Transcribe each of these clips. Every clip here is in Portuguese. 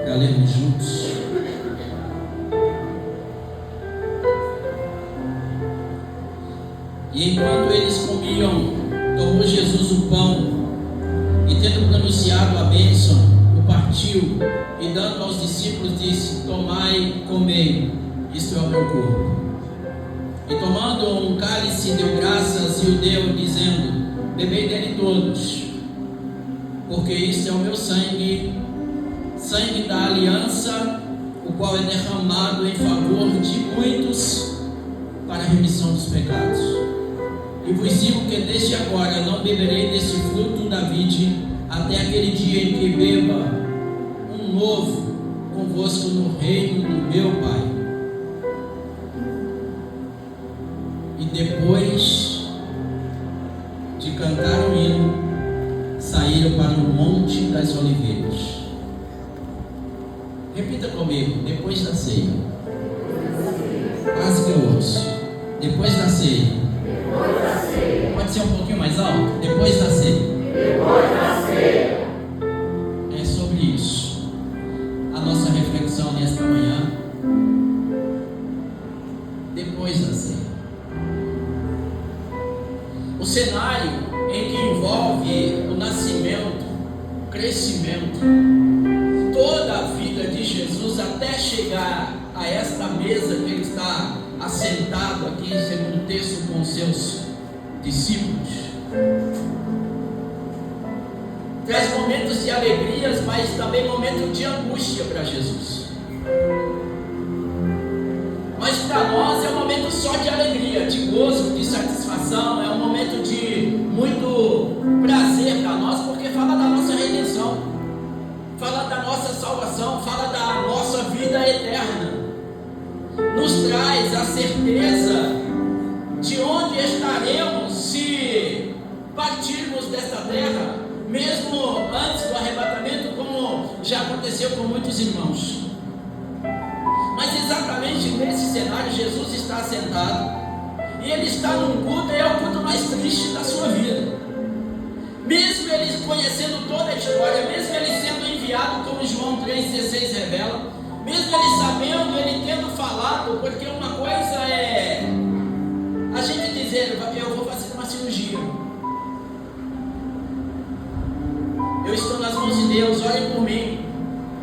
para lermos juntos. E enquanto eles comiam, tomou Jesus o pão e, tendo pronunciado a bênção, o partiu e, dando aos discípulos, disse: tomai, comei, isto é o meu corpo. E tomando um cálice, deu graças e o deu, dizendo: bebei dele todos, porque isto é o meu sangue, sangue da aliança, o qual é derramado em favor de muitos para a remissão dos pecados. E vos digo que desde agora não beberei deste fruto da vide, até aquele dia em que beba um novo convosco no reino do meu Pai. E depois de cantar o hino, saíram para o Monte das Oliveiras. Repita comigo: depois da ceia. Quase que eu ouço. Depois da ceia. Pode ser um pouquinho mais alto? Depois da ceia. Depois da ceia. É sobre isso a nossa reflexão nesta manhã. Depois da ceia. O cenário em que envolve o nascimento, o crescimento, toda a vida de Jesus até chegar a esta mesa que ele está assentado aqui, segundo o texto, com os seus discípulos, traz momentos de alegrias, mas também momentos de angústia para Jesus. Mas para nós é um momento só de alegria, de gozo, de satisfação, é um momento de muito prazer para nós, porque fala da nossa redenção, fala da nossa salvação, fala da nossa vida eterna, nos traz a certeza de onde estaremos se partirmos desta terra, mesmo antes do arrebatamento, como já aconteceu com muitos irmãos. Mas exatamente nesse cenário Jesus está assentado e ele está num culto, e é o culto mais triste da sua vida. Mesmo ele conhecendo toda a história, mesmo ele sendo enviado, como João 3,16 revela, mesmo ele sabendo, ele tendo falado, porque uma coisa é a gente dizer: eu vou fazer uma cirurgia, eu estou nas mãos de Deus, olhem por mim,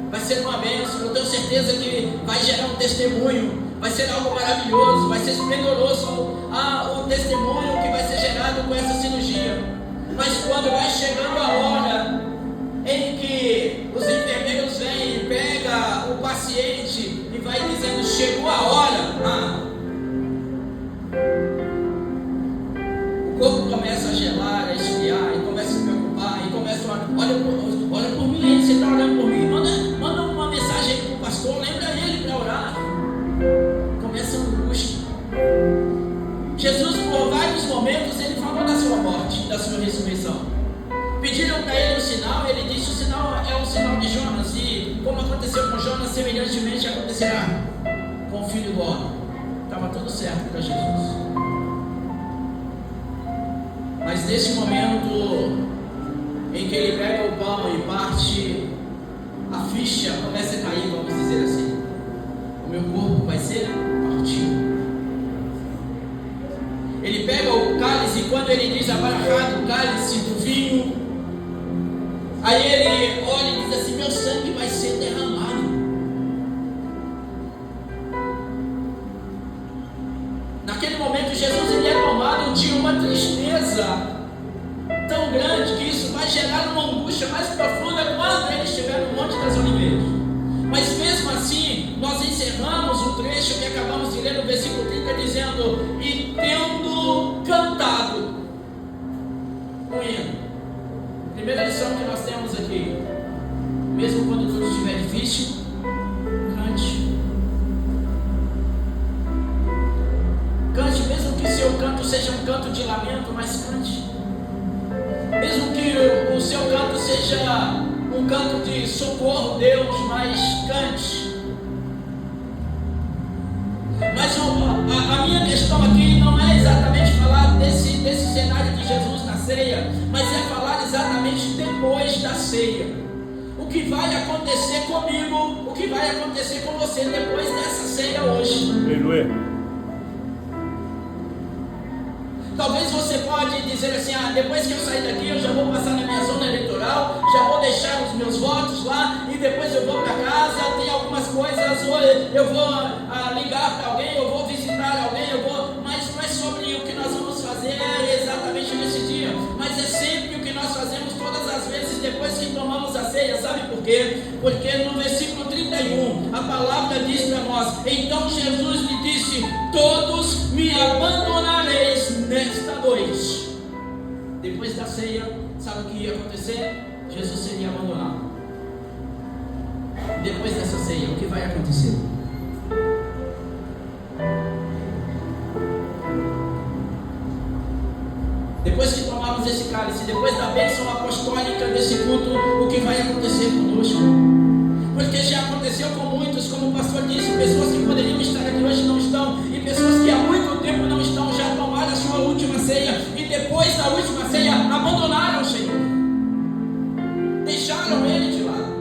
vai ser uma bênção, eu tenho certeza que vai gerar um testemunho, vai ser algo maravilhoso, vai ser esplendoroso o testemunho que vai ser gerado com essa cirurgia. Mas quando vai chegando a hora em que os enfermeiros vêm e pegam o paciente e vai dizendo: chegou a hora, o corpo começa a gelar, a esfriar, e começa a se preocupar, e começa a olha por mim, você está orando por mim, manda uma mensagem para o pastor, lembra ele para orar. Começa a angústia. Jesus, por vários momentos, ele falou da sua morte, da sua ressurreição. Pediram para ele um sinal, ele disse: o sinal é o sinal de Jonas, e como aconteceu com Jonas, semelhantemente acontecerá com o Filho do Homem. Estava tudo certo para Jesus. Mas nesse momento em que ele pega o pão e parte, a ficha começa a cair, vamos dizer assim: o meu corpo vai ser partido. Ele pega o cálice, e quando ele diz abarrado o cálice do vinho, aí ele olha e diz assim: meu sangue vai ser derramado. Naquele momento Jesus ele é tomado de uma tristeza tão grande que isso vai gerar uma angústia mais profunda quando ele estiver no Monte das Oliveiras. Mas mesmo assim, nós encerramos o trecho que acabamos de ler no versículo 30, dizendo: e tendo cantado um hino. Primeira lição que nós temos aqui: mesmo quando tudo estiver difícil, cante. Cante, mesmo que seu canto seja um canto de lamento, mas cante. Mesmo que o seu canto seja um canto de socorro, Deus, mas cante. Mas a minha questão aqui não é exatamente falar desse cenário de Jesus na ceia, mas é falar exatamente depois da ceia. o que vai acontecer comigo, o que vai acontecer com você depois dessa ceia hoje. Aleluia. Talvez você pode dizer assim, depois que eu sair daqui eu já vou passar na minha zona eleitoral, já vou deixar os meus votos lá e depois eu vou para casa, tem algumas coisas, ou eu vou ligar para alguém, eu vou visitar alguém, mas não é sobre o que nós vamos fazer exatamente nesse dia, mas é sempre o que nós fazemos todas as vezes depois que tomamos a ceia. Sabe por quê? Porque no versículo 31 a palavra diz para nós: então Jesus lhe disse, todos me abandonareis nesta noite. Depois da ceia, sabe o que ia acontecer? Jesus seria abandonado. Depois dessa ceia, o que vai acontecer? Depois que tomarmos esse cálice, depois da bênção apostólica desse culto, o que vai acontecer conosco? Porque já aconteceu com muitos, como o pastor disse, pessoas que poderiam estar aqui hoje não estão, e pessoas que há muito tempo não estão, já tomaram a sua última ceia, e depois da última ceia, abandonaram o Senhor, deixaram Ele de lado.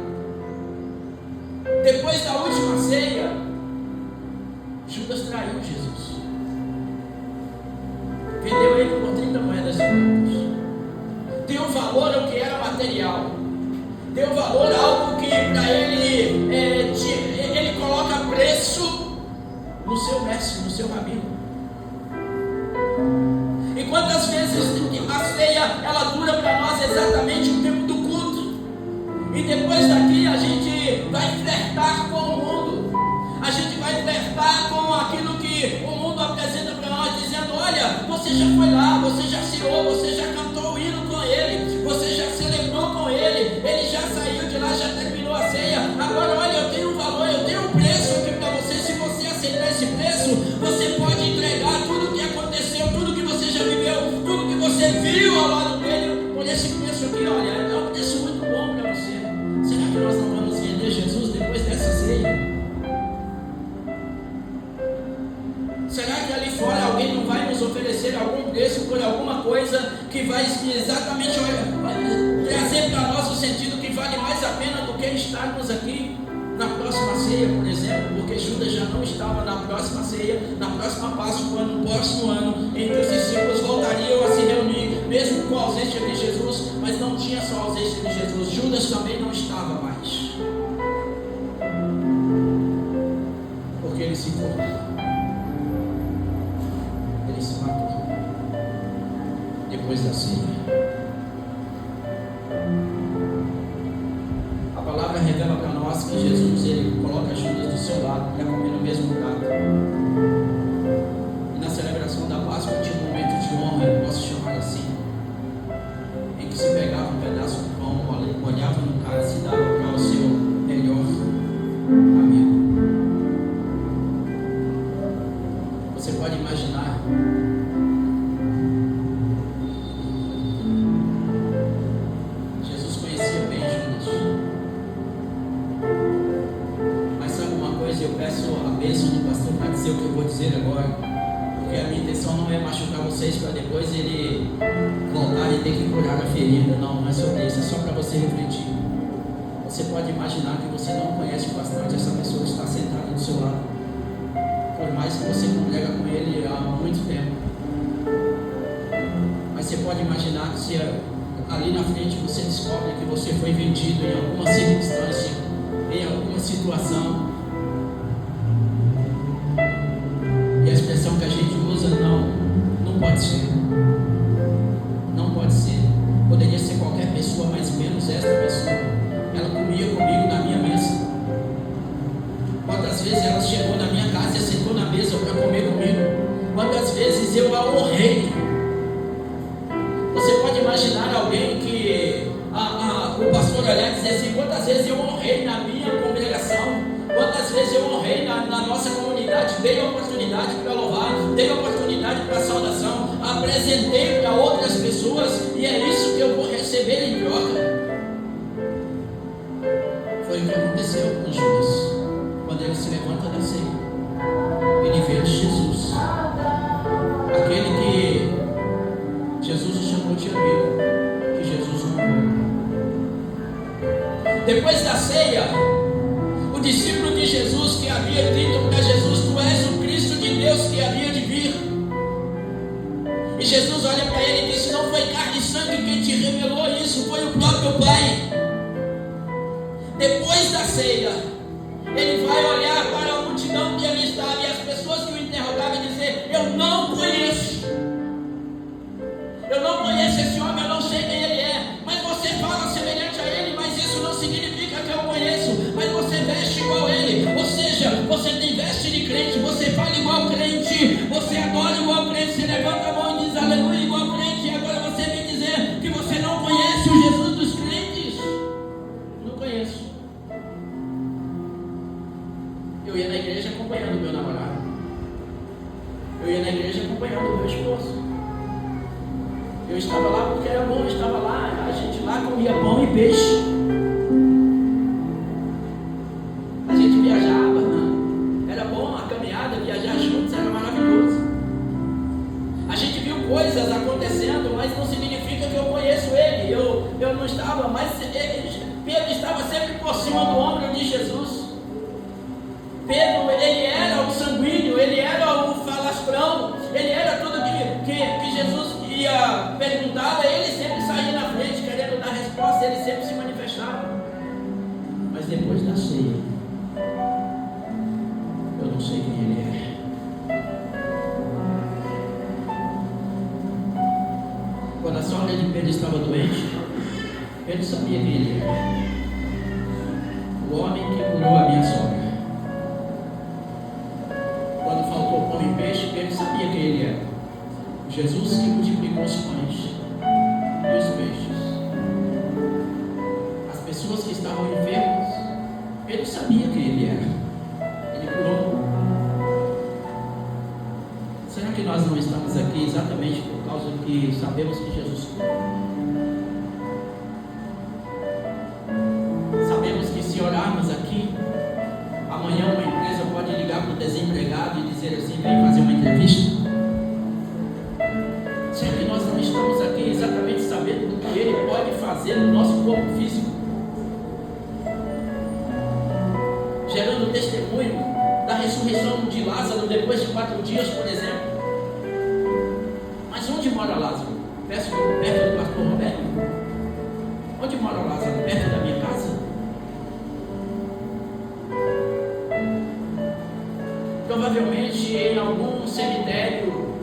Depois da última ceia, Judas traiu Jesus, vendeu Ele por 30 moedas de ouro, deu valor ao que era material, deu valor a algo que para ele coloca preço no seu mestre, no seu rabino. E quantas vezes a ceia ela dura para nós exatamente o tempo do culto, e depois daqui a gente vai flertar com o mundo, a gente vai flertar com aquilo que o mundo apresenta para nós, dizendo: olha, você já foi lá, você já ceou, você já cantou o hino com ele, você já celebrou com ele, ele já saiu de lá, já terminou a ceia. Agora olha, eu tenho um valor, eu tenho um preço aqui para você. Se você aceitar esse preço, você pode entregar tudo o que aconteceu, tudo que você já viveu, tudo que você viu ao lado dele, por esse preço aqui. Olha, é um preço muito bom para você. Será que nós não vamos vender Jesus depois dessa ceia? Será que ali fora alguém não vai nos oferecer algum preço por alguma coisa que vai exatamente trazer para nós o sentido que vale mais a pena do que estarmos aqui na próxima ceia, por exemplo? Porque Judas já não estava na próxima ceia, na próxima Páscoa, no próximo ano, em que os discípulos voltariam a se reunir, mesmo com a ausência de Jesus, mas não tinha só a ausência de Jesus, Judas também não estava mais, porque ele se encontrou. Se matou depois da ceia. A palavra revela para nós que Jesus ele coloca Judas do seu lado para comer no mesmo prato. E na celebração da Páscoa tinha um momento de honra, eu posso chamar assim, em que se pegava um pedaço de pão, olhava no cálice e dava para o seu melhor amigo. Você pode imaginar Jesus conhecia bem Judas, mas sabe uma coisa? Eu peço a bênção do pastor para dizer o que eu vou dizer agora, porque a minha intenção não é machucar vocês para depois ele voltar e ter que curar a ferida. Não é sobre isso, é só para você refletir. Você pode imaginar que você não conhece bastante essa pessoa que está sentada do seu lado, por mais que você congrega com ele há muito tempo. Mas você pode imaginar que se ali na frente você descobre que você foi vendido em alguma circunstância, em alguma situação, e a expressão que a gente usa: não pode ser, não pode ser. Poderia ser qualquer pessoa, mas menos esta pessoa. Ela comia comigo na minha mesa. Quantas vezes ela chegou na minha casa e sentou na mesa para comer comigo? Quantas vezes eu a honrei? Você pode imaginar alguém que o pastor olhar e dizer assim: quantas vezes eu honrei na minha congregação, quantas vezes eu honrei na nossa comunidade, dei oportunidade para louvar, dei oportunidade para saudação, apresentei para outras pessoas, e é isso que eu vou receber em troca. Foi o que aconteceu com Judas. Quando ele se levanta da ceia, ele vê Jesus, aquele que Jesus o chamou de amigo, que Jesus amou. Depois da ceia, o discípulo de Jesus que havia dito para Jesus: tu és o Cristo de Deus que havia de vir. E Jesus olha para ele e disse: não foi carne e sangue quem te revelou isso, foi o próprio Pai. Depois da ceia, ele vai olhar para a multidão que ali estava e as pessoas que o interrogavam e dizer: eu não conheço esse homem, eu não sei quem ele é, mas você fala semelhante a ele, mas isso não significa que eu conheço, mas você veste igual a ele, ou seja, você tem veste de crente, você fala igual crente, você adora igual crente, você levanta a mão e diz aleluia igual crente, e agora você vem dizer que você não conhece o Jesus dos crentes. Não conheço. Eu ia na igreja acompanhando o meu namorado, eu ia na igreja acompanhando o meu esposo. Eu estava lá porque era bom, eu estava lá, a gente lá comia pão e peixe. A gente viajava, era bom a caminhada, viajar juntos era maravilhoso. A gente viu coisas acontecendo, mas não significa que eu conheço ele. Eu não estava, mas Pedro estava sempre por cima do ombro de Jesus. Pedro, ele era o sanguíneo, ele era o falastrão, ele era tudo que Jesus ia perguntar, ele sempre saía na frente querendo dar resposta, ele sempre se manifestava. Mas depois da ceia, eu não sei quem ele é. Quando a sogra de Pedro estava doente, Pedro sabia quem ele era. O homem que curou a minha sogra. Quando faltou pão e peixe, Pedro sabia quem ele era. Jesus que multiplicou os pães e os peixes. As pessoas que estavam enfermas, Pedro sabia quem ele era. Ele curou. Será que nós não estamos aqui exatamente por causa que sabemos que Jesus curou? Sabemos que se orarmos aqui, amanhã uma empresa pode ligar para o desempregado e dizer assim: vem fazer uma entrevista. Será que nós não estamos aqui exatamente sabendo do que Ele pode fazer no nosso corpo físico? Gerando testemunho da ressurreição de Lázaro depois de 4 dias, por exemplo. Mas onde mora Lázaro? Perto do pastor Roberto? Onde mora Lázaro? Perto da minha casa? Provavelmente em algum cemitério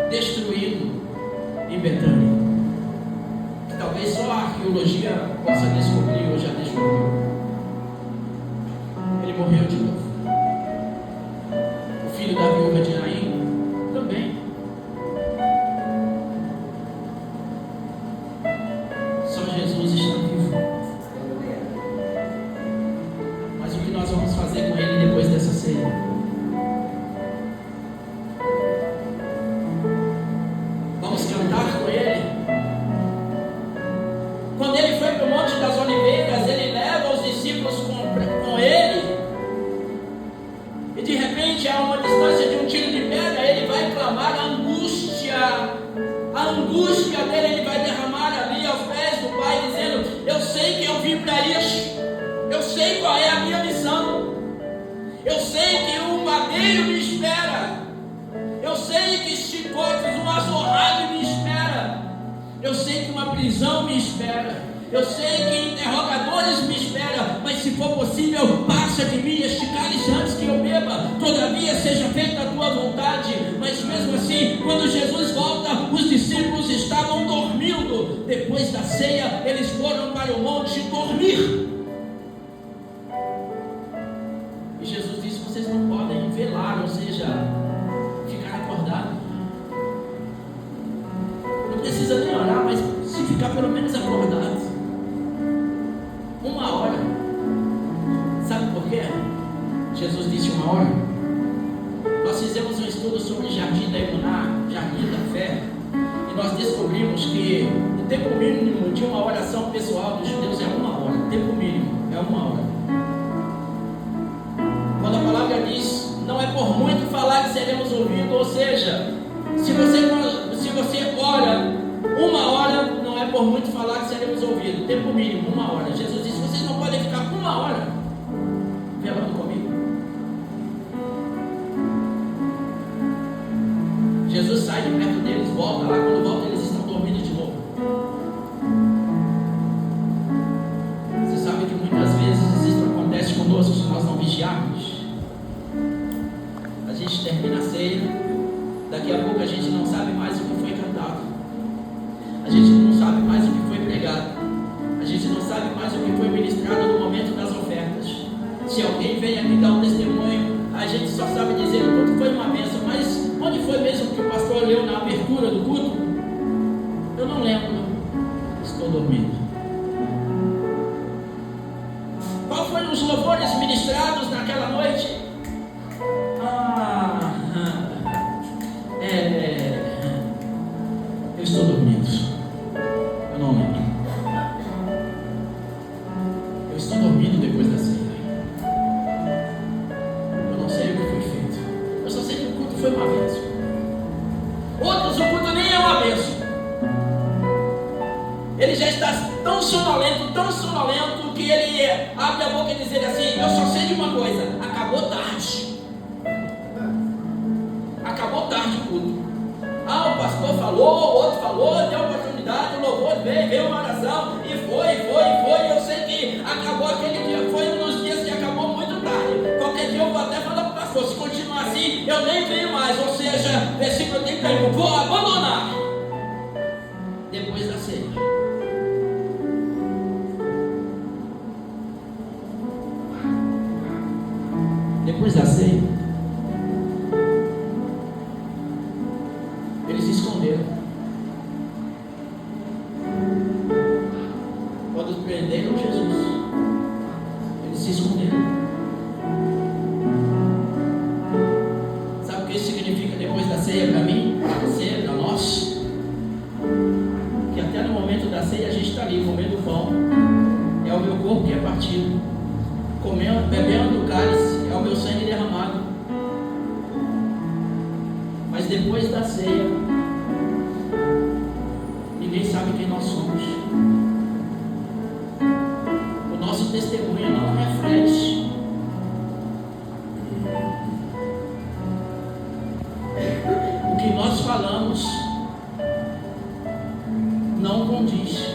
destruído em Betânia, que talvez só a arqueologia possa descobrir ou já descobriu. Ele morreu de novo. O filho da viúva de Naim também. Só Jesus está vivo. Mas o que nós vamos fazer com ele depois dessa ceia? Eu sei que interrogadores me esperam, mas se for possível, passa de mim este cálice antes que eu beba. Todavia seja feita a tua vontade. Mas mesmo assim, quando Jesus volta, os discípulos estavam dormindo. Depois da ceia, eles foram para o monte dormir. E Jesus disse: vocês não podem velar, ou seja, ficar acordados. Não precisa nem orar, mas se ficar pelo menos acordados. 1 hora. Sabe por quê? Jesus disse 1 hora. Nós fizemos um estudo sobre Jardim da Emuná, Jardim da Fé, e nós descobrimos que o tempo mínimo de uma oração pessoal dos judeus é 1 hora. O tempo mínimo é 1 hora. Quando a palavra diz: não é por muito falar que seremos ouvidos, ou seja, se você ora 1 hora, não é por muito falar que seremos ouvidos. Tempo mínimo, 1 hora. Jesus disse: vocês não podem ficar 1 hora velando comigo. Jesus sai de perto deles, volta lá. Quando volta, eles estão dormindo de novo. Você sabe que muitas vezes isso acontece conosco se nós não vigiarmos. A gente termina a ceia, daqui a pouco a gente não sabe mais o que foi cantado, a gente não sabe mais o que foi pregado, a gente não sabe mais o que foi ministrado no momento das ofertas. Se alguém vem aqui dar um testemunho, a gente só sabe dizer o culto foi uma bênção, mas onde foi mesmo que o pastor leu na abertura do culto? Eu não lembro, estou dormindo. Qual foram os louvores ministrados naquela noite? Eu estou dormindo. Eu não lembro. Eu estou dormindo depois da ceia. Eu não sei o que foi feito. Eu só sei que o culto foi uma bênção. Outros, o culto nem é uma bênção. Ele já está tão sonolento que ele abre a boca e diz assim: eu só sei de uma coisa, acabou tarde. Acabou tarde o culto. O pastor falou, o outro falou, deu oportunidade, o louvor veio uma oração e foi. Eu sei que acabou aquele dia, foi um dos dias que acabou muito tarde. Qualquer dia eu vou até falar para o pastor: se continuar assim, eu nem venho mais. Ou seja, versículo 31, vou abandonar. Depois da ceia. Depois da ceia, eles se esconderam. Quando prenderam Jesus, eles se esconderam. Sabe o que isso significa depois da ceia para mim, para você, para nós? Que até no momento da ceia a gente está ali comendo o pão, é o meu corpo que é partido, comendo, bebendo do cálice, é o meu sangue derramado. Mas depois da ceia, ninguém sabe quem nós somos. O nosso testemunho não reflete. O que nós falamos não condiz.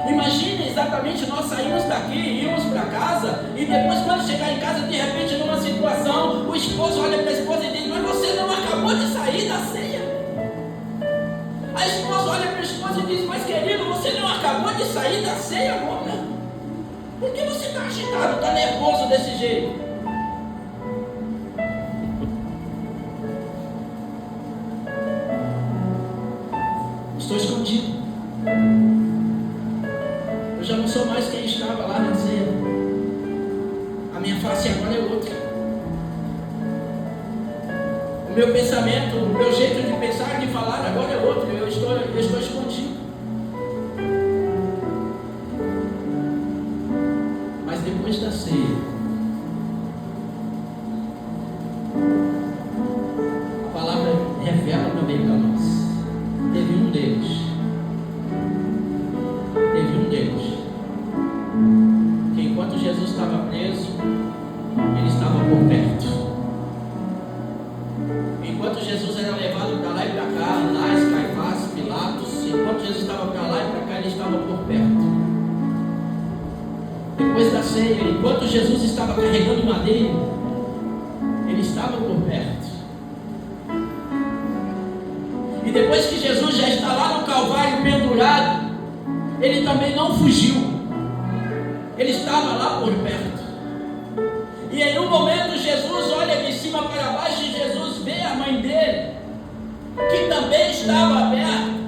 Imagine exatamente nós saímos daqui, íamos para casa, e depois, quando chegar em casa, de repente, numa situação, o esposo olha para a esposa e diz: mas você não acabou de sair da ceia? A esposa olha para a esposa e diz: mas querido, você não acabou de sair da ceia agora? Por que você está agitado, está nervoso desse jeito? Estou escondido. Eu já não sou mais quem estava lá na ceia. A minha face agora é outra. O meu pensamento, o meu jeito de pensar, de falar agora é outro. Eu estou escondido. Mas depois da ceia, a palavra revela também para nós. Teve um deles que, enquanto Jesus estava preso, ele estava por perto. Enquanto Jesus era levado para lá e para cá, Anás, Caifás, Pilatos, enquanto Jesus estava para lá e para cá, ele estava por perto. Depois da ceia, enquanto Jesus estava carregando madeira, ele estava por perto. E depois que Jesus já está lá no Calvário pendurado, ele também não fugiu. Ele estava lá por perto. E em um momento Jesus olha de cima para baixo e Jesus vê a mãe dele, que também estava perto.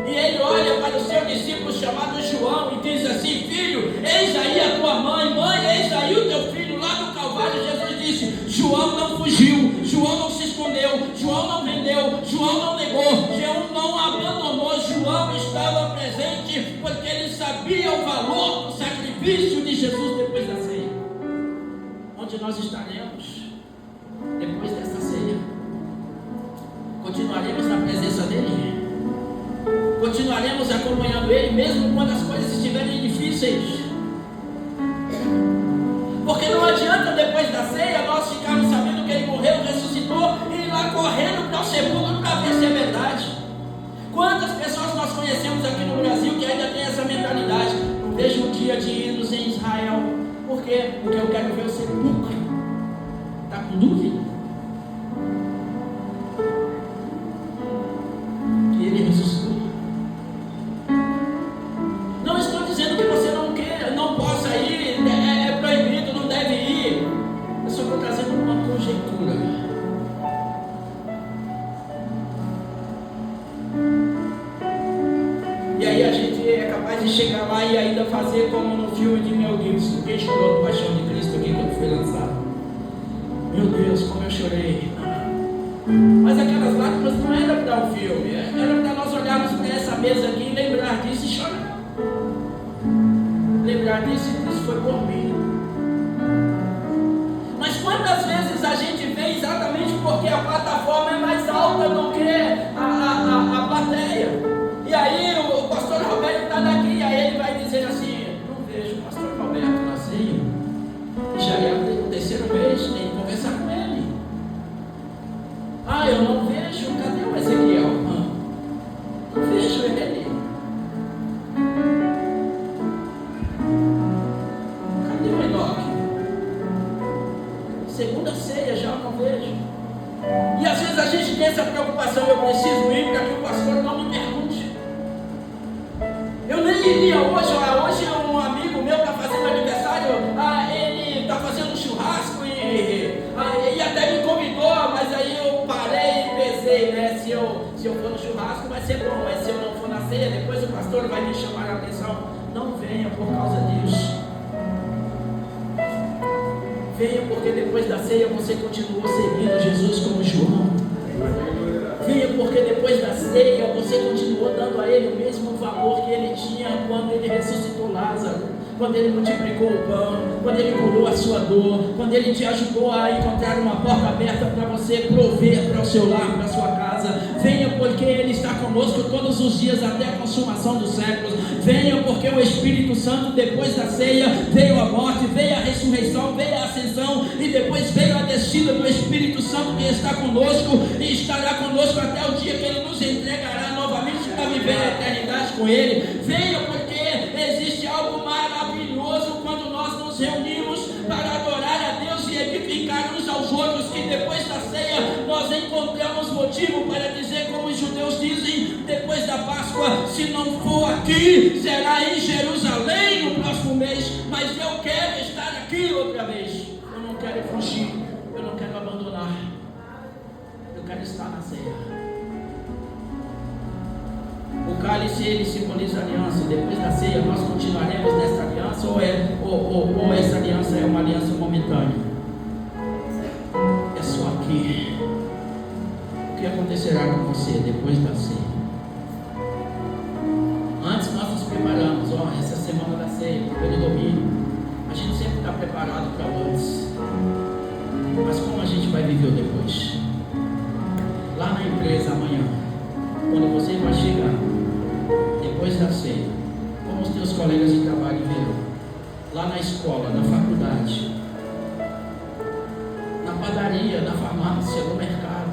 E ele olha para o seu discípulo chamado João e diz assim: filho, eis aí a tua mãe, eis aí o teu filho. Lá no Calvário Jesus disse: João não fugiu, João não se escondeu, João não vendeu, João não negou, João não abandonou. João estava presente porque ele sabia o valor do sacrifício de Jesus depois da ceia. Onde nós estaremos depois dessa ceia? Continuaremos na presença dele? continuaremos acompanhando Ele, mesmo quando as coisas estiverem difíceis. Porque não adianta depois da ceia nós ficarmos sabendo que Ele morreu, ressuscitou e ir lá correndo para o sepulcro para ver se é verdade. Quantas pessoas nós conhecemos aqui no Brasil que ainda tem essa mentalidade? Não vejo o dia de irmos em Israel. Por quê? Porque eu quero ver o sepulcro. Está com dúvida? Que Ele ressuscitou. Não estou dizendo que você não queira, não possa ir, é proibido, não deve ir. Eu só estou trazendo uma conjectura. E aí a gente é capaz de chegar lá e ainda fazer como no filme de Mel Gibson. Quem chorou no Paixão de Cristo aqui quando foi lançado? Meu Deus, como eu chorei. Mas aquelas lágrimas não era para o filme, era para nós olharmos para essa mesa aqui e lembrar disso e chorar. Lembrar disso e isso foi por mim. Mas quantas vezes a gente vê exatamente porque a plataforma é mais alta do que a plateia? E aí o pastor Roberto está daqui, aí ele vai dizer assim: não vejo o pastor Roberto na ceia. E já é o terceiro mês, tem que conversar com ele. Ah, eu não vejo, cadê o Ezequiel? Não vejo ele. Cadê o Enoque? Segunda ceia já eu não vejo. E às vezes a gente tem essa preocupação: eu preciso ir para que o pastor não me pergunte. Eu nem iria hoje. Hoje um amigo meu está fazendo aniversário, ele está fazendo um churrasco e até me convidou, mas aí eu parei e pensei, né? Se eu for no churrasco vai ser bom, mas se eu não for na ceia, depois o pastor vai me chamar a atenção. Não venha por causa disso. Venha porque depois da ceia você continuou seguindo Jesus como João. Venha porque depois da ceia você continuou dando a Ele o mesmo valor que Ele tinha quando Ele ressuscitou Lázaro, quando Ele multiplicou o pão, quando Ele curou a sua dor, quando Ele te ajudou a encontrar uma porta aberta para você prover para o seu lar, para a sua casa. Venha porque Ele está conosco todos os dias até a consumação dos séculos. Venha porque o Espírito Santo depois da ceia veio a morte, veio a ressurreição, veio a ascensão e depois veio a descida do Espírito Santo que está conosco e estará conosco até o dia que Ele nos entregará novamente para viver a eternidade com Ele. Venha porque existe algo maravilhoso quando nós nos reunimos para adorar a Deus e edificar uns aos outros, que depois da ceia nós encontramos motivo para dizer como os judeus dizem depois da Páscoa: se não for aqui, será em Jerusalém no próximo mês, mas eu quero estar aqui outra vez. Eu não quero fugir, eu não quero abandonar, eu quero estar na ceia. O cálice, ele simboliza aliança. Depois da ceia nós continuaremos nessa aliança, ou essa aliança é uma aliança momentânea? É só aqui. O que acontecerá com você depois da ceia? Antes nós nos preparamos, essa semana da ceia, pelo domingo, a gente sempre está preparado para antes. Mas como a gente vai viver o depois? Lá na empresa amanhã, quando você vai chegar depois da ceia, como os teus colegas de trabalho verão, lá na escola, na faculdade, na padaria, na farmácia, no mercado,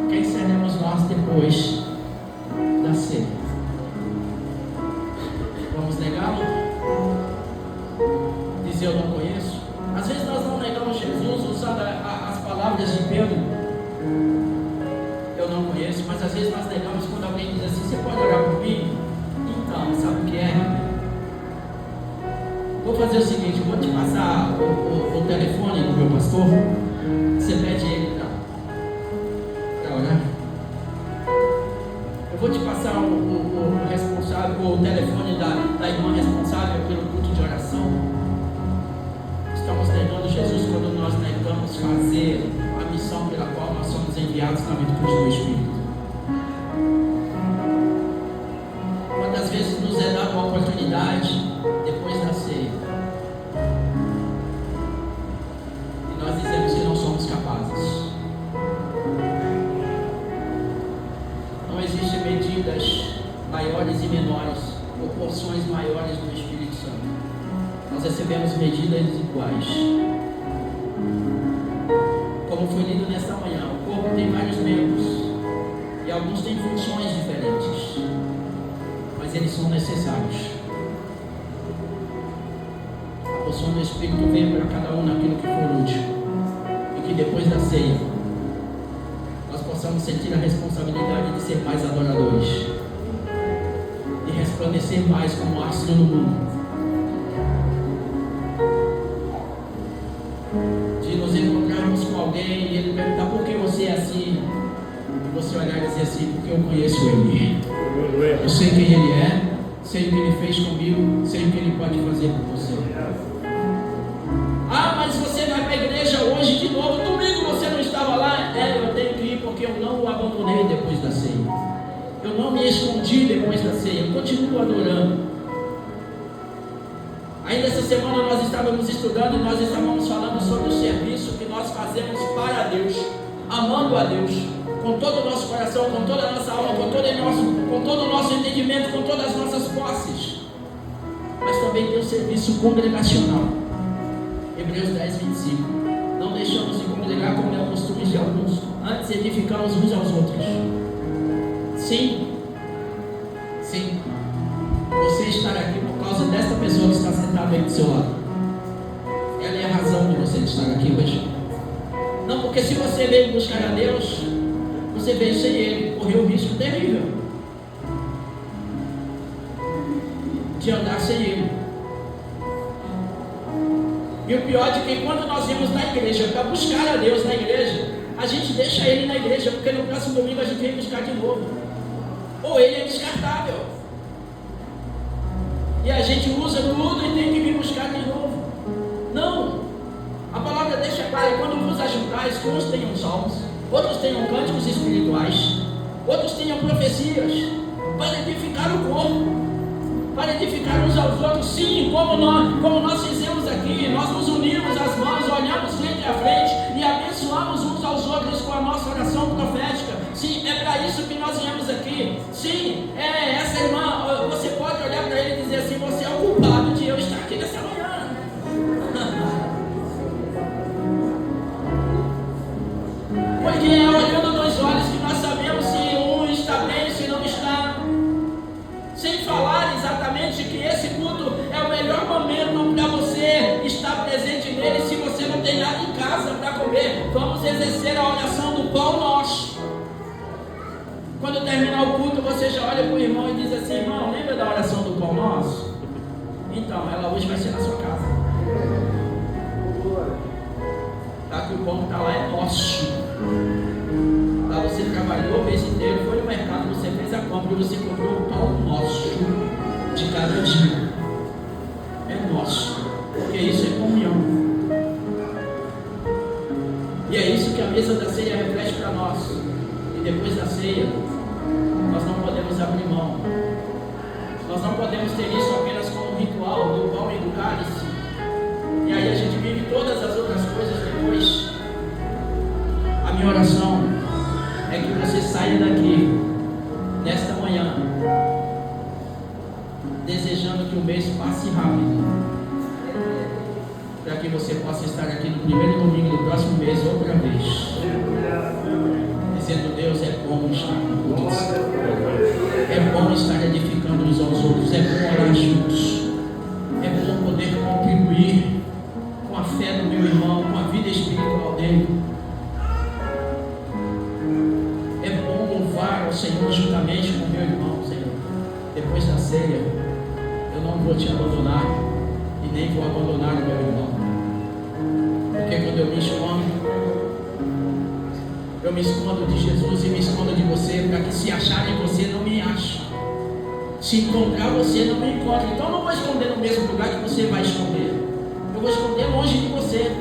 quem seremos nós depois da ceia? Vamos negá-lo? Dizer eu não conheço? Às vezes nós não negamos Jesus usando as palavras de Pedro: eu não conheço. Mas às vezes nós negamos quando alguém diz assim: você pode orar por mim? Então, sabe o que é? Vou fazer o seguinte, vou te passar o telefone do meu pastor. Você pede ele para orar. Eu vou te passar o responsável, o telefone da irmã responsável pelo culto de oração. Estamos negando Jesus quando nós negamos fazer a missão pela qual nós somos enviados na virtude do Espírito. Quantas vezes nos é dada uma oportunidade depois da ceia e nós dizemos que não somos capazes? Não existem medidas maiores nós recebemos medidas iguais. Como foi lido nesta manhã, o corpo tem vários membros e alguns têm funções diferentes, mas eles são necessários. A porção do Espírito vem para cada um naquilo que for útil, e que depois da ceia nós possamos sentir a responsabilidade de ser mais adoradores, de resplandecer mais como astro no mundo, de nos encontrarmos com alguém e ele perguntar por que você é assim, e você olhar e dizer assim: porque eu conheço ele, eu sei quem ele é, sei o que ele fez comigo, sei o que ele pode fazer por você. Ah, mas você vai para a igreja hoje de novo, domingo você não estava lá? Eu tenho que ir porque eu não o abandonei depois da ceia, eu não me escondi depois da ceia, eu continuo adorando. Ainda essa semana nós estávamos estudando e nós estávamos falando sobre o serviço que nós fazemos para Deus, amando a Deus com todo o nosso coração, com toda a nossa alma, com todo o nosso entendimento, com todas as nossas posses. Mas também tem o serviço congregacional. Hebreus 10, 25. Não deixamos de congregar como é o costume de alguns, antes edificamos uns aos outros. Sim, você estar aqui por causa desta pessoa que está sentada aí do seu lado. Ela é a razão de você estar aqui hoje. Não porque se você veio buscar a Deus, você veio sem Ele, correu um risco terrível de andar sem Ele. E o pior é que quando nós vamos na igreja para buscar a Deus na igreja, a gente deixa Ele na igreja, porque no próximo domingo a gente vem buscar de novo, ou Ele é descartável e a gente usa tudo e tem que vir buscar de novo. Não, a palavra deixa clara: quando vos ajuntais, que uns tenham salmos, outros tenham cânticos espirituais, outros tenham profecias, para edificar o corpo, para edificar uns aos outros. Sim, como nós fizemos aqui, nós nos unimos as mãos, olhamos frente a frente e abençoamos uns aos outros com a nossa oração profética. Sim, é para isso que nós viemos aqui. Sim, essa irmã, você pode olhar para ele e dizer assim: você é o culpado de eu estar aqui nessa manhã. Porque é olhando nos olhos que nós sabemos se um está bem, se não está. Sem falar exatamente que esse culto é o melhor momento para você estar presente nele. Se você não tem nada em casa para comer, vamos exercer a oração do pão nosso. Quando terminar o culto, você já olha para o irmão e diz assim: irmão, lembra da oração do pão nosso? Então, ela hoje vai ser na sua casa. Tá, que o pão que está lá é nosso. Lá você trabalhou o mês inteiro, foi no mercado, você fez a compra e você comprou o pão nosso de cada dia. É nosso, porque isso é comunhão. E é isso que a mesa da ceia reflete para nós. E depois da ceia, nós não podemos abrir mão. Nós não podemos ter isso apenas como um ritual do pão e do cálice, e aí a gente vive todas as outras coisas depois. A minha oração é que você saia daqui nesta manhã desejando que o mês passe rápido, para que você possa estar aqui no primeiro domingo do próximo mês outra vez, dizendo: Deus, é bom estar com todos, é bom estar edificando uns aos outros, é bom orar juntos, é bom poder contribuir com a fé do meu irmão, com a vida espiritual dele. É bom louvar ao Senhor juntamente com o meu irmão. Senhor, depois da ceia, eu não vou te abandonar e nem vou abandonar o meu irmão, porque quando eu me escondo de Jesus e me escondo de você, para que se acharem você não me achem, se encontrar você não me encontra. Então eu não vou esconder no mesmo lugar que você vai esconder, eu vou esconder longe de você.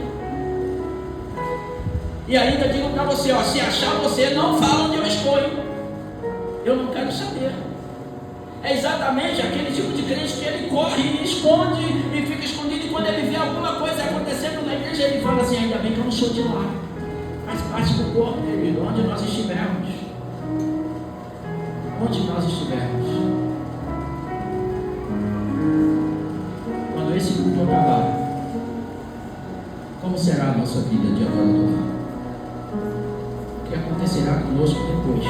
E ainda digo para você, se achar você, não fala onde eu estou, eu não quero saber. É exatamente aquele tipo de crente que ele corre e esconde e fica escondido, e quando ele vê alguma coisa acontecendo na igreja, ele fala assim: ainda bem que eu não sou de lá. Faz parte do corpo, querido, onde nós estivermos. Onde nós estivermos. Quando esse culto acabar, como será a nossa vida de adorador? O que acontecerá conosco depois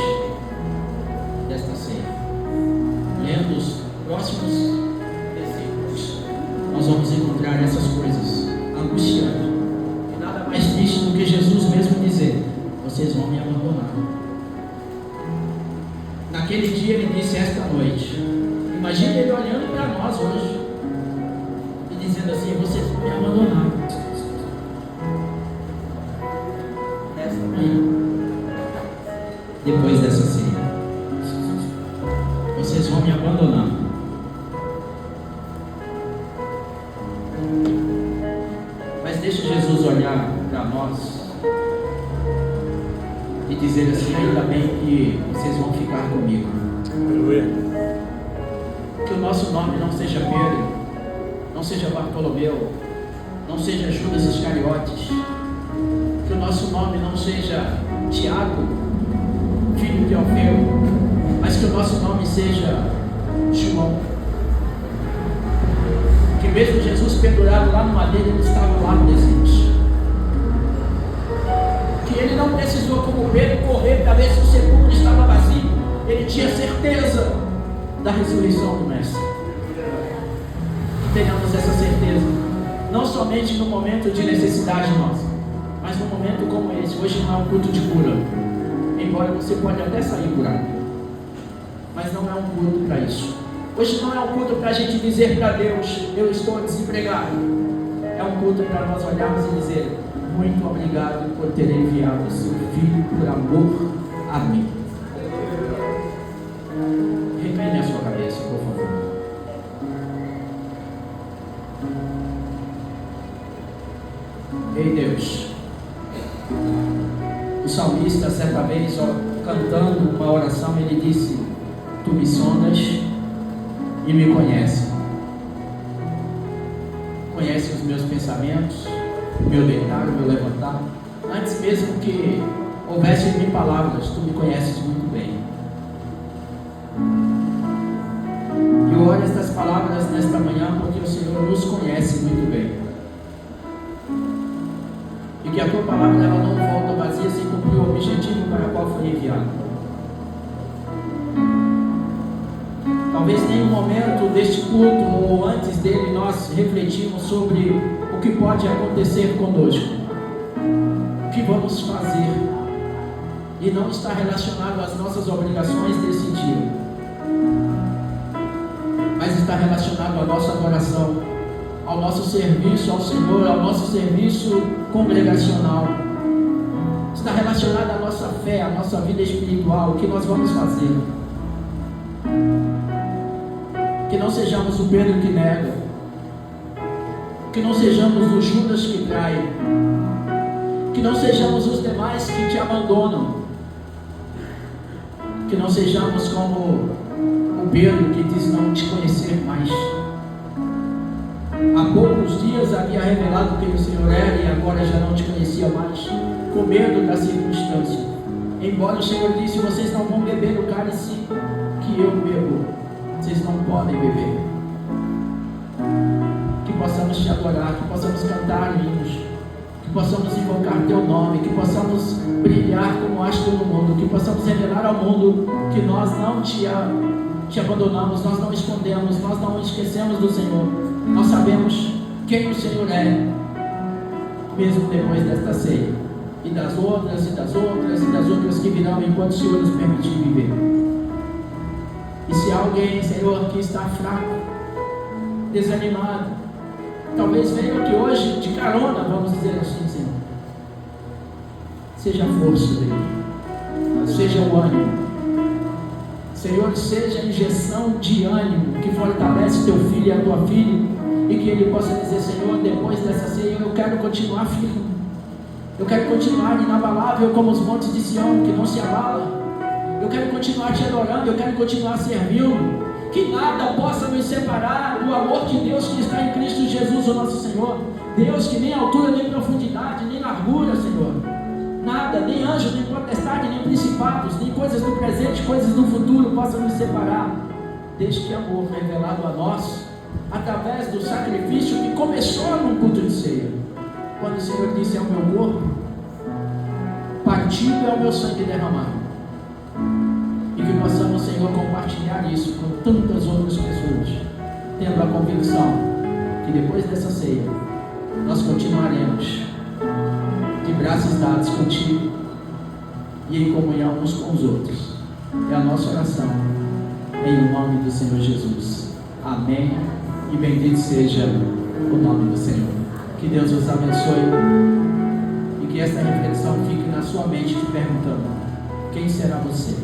desta ceia? Lendo os próximos versículos, nós vamos encontrar essas coisas angustiantes. E nada mais triste do que Jesus mesmo dizer: vocês vão me abandonar. Naquele dia ele disse: esta noite. Imagina ele olhando para nós hoje e dizendo assim: vocês vão me abandonar. Esta manhã, depois dessa ceia, vocês vão me abandonar. Mas deixa Jesus olhar para nós e dizer assim: ainda bem que vocês vão ficar comigo. Aleluia. Que o nosso nome não seja Pedro, não seja Bartolomeu, não seja Judas Iscariotes. Que o nosso nome não seja Tiago, filho de Alfeu, mas que o nosso nome seja João. Que mesmo Jesus pendurado lá no madeiro, ele estava lá no deserto. Que ele não precisou, como Pedro, correr para ver se o sepulcro estava vazio. Ele tinha certeza da ressurreição do Mestre. Que tenhamos essa certeza, não somente no momento de necessidade nossa, mas num momento como esse. Hoje não é um culto de cura, embora você pode até sair curado, mas não é um culto para isso. Hoje não é um culto para a gente dizer para Deus: eu estou desempregado. É um culto para nós olharmos e dizer: muito obrigado por ter enviado o seu Filho por amor a mim. Recline a sua cabeça, por favor. Ei Deus, o salmista, certa vez, cantando uma oração, ele disse: tu me sondas e me conheces. Conhece os meus pensamentos, o meu deitar, o meu levantar. Antes mesmo que houvesse em mim palavras, tu me conheces muito bem. E eu oro estas palavras nesta manhã porque o Senhor nos conhece muito bem. E que a tua palavra ela não volta vazia sem cumprir o objetivo para o qual foi enviada. Talvez nenhum momento deste culto ou antes dele nós refletimos sobre o que pode acontecer conosco, o que vamos fazer, e não está relacionado às nossas obrigações desse dia, mas está relacionado à nossa adoração, ao nosso serviço ao Senhor, ao nosso serviço congregacional. Está relacionado à nossa fé, à nossa vida espiritual, o que nós vamos fazer. Que não sejamos o Pedro que nega, que não sejamos o Judas que trai, que não sejamos os demais que te abandonam, que não sejamos como o Pedro que diz não te conhecer mais. Há poucos dias havia revelado quem o Senhor era e agora já não te conhecia mais, com medo da circunstância. Embora o Senhor disse: vocês não vão beber o cálice que eu bebo, vocês não podem beber. Que possamos te adorar, que possamos cantar hinos, que possamos invocar teu nome, que possamos brilhar como astro no mundo, que possamos revelar ao mundo que nós não te abandonamos, nós não escondemos, nós não esquecemos do Senhor. Nós sabemos quem o Senhor é, mesmo depois desta ceia, e das outras, e das outras, e das outras que virão, enquanto o Senhor nos permitir viver. E se alguém, Senhor, que está fraco, desanimado, talvez venha aqui hoje de carona, vamos dizer assim, Senhor, seja a força dele, seja o ânimo, Senhor, seja a injeção de ânimo que fortalece teu filho e a tua filha, e que ele possa dizer: Senhor, depois dessa ceia eu quero continuar firme, eu quero continuar inabalável como os montes de Sião, que não se abala, eu quero continuar te adorando, eu quero continuar servindo, que nada possa nos separar do amor de Deus que está em Cristo Jesus, o nosso Senhor. Deus que nem altura, nem profundidade, nem largura, Senhor, nada, nem anjo, nem potestade, nem principados, nem coisas do presente, coisas do futuro possam nos separar deste amor revelado a nós através do sacrifício que começou num culto de ceia. quando o Senhor disse: é o meu corpo partido, é o meu sangue derramado. E que possamos, Senhor, compartilhar isso com tantas outras pessoas, tendo a convicção que depois dessa ceia nós continuaremos de braços dados contigo e em comunhão uns com os outros. É a nossa oração, em nome do Senhor Jesus. Amém. E bendito seja o nome do Senhor. Que Deus os abençoe e que esta reflexão fique na sua mente te perguntando: quem será você?